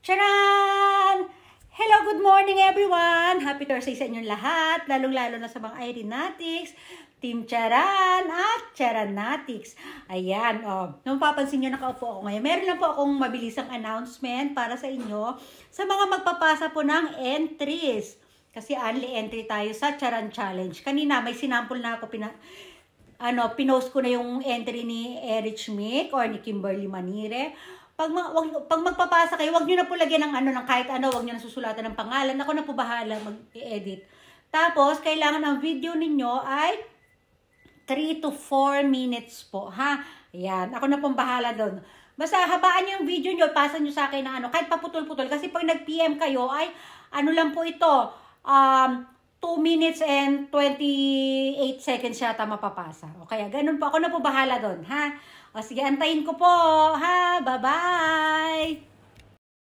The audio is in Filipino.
Charan! Hello, good morning everyone! Happy Thursday sa inyong lahat, lalong-lalo na sa mga Irenatics, Team Charan at Charanatics. Ayan, nung papansin nyo, nakaupo ako ngayon. Meron lang po akong mabilisang announcement para sa inyo sa mga magpapasa po ng entries. Kasi only entry tayo sa Charan Challenge. Kanina may sinample na ako, pinost ko na yung entry ni Erich Mick or ni Kimberly Manire. Pag magpapasa kayo, wag nyo na po lagyan ng kahit ano, wag nyo na susulatan ng pangalan. Ako na po bahala mag-edit. Tapos, kailangan ang video ninyo ay 3 to 4 minutes po, ha? Ayan, ako na pong bahala doon. Basta habaan nyo yung video nyo, pasa nyo sa akin ng kahit paputol-putol. Kasi pag nag-PM kayo, ay ano lang po ito, 2 minutes and 28 seconds yata mapapasa. O kaya, ganun po. Ako na po bahala doon, ha? O sige, antayin ko po, ha? Bye-bye!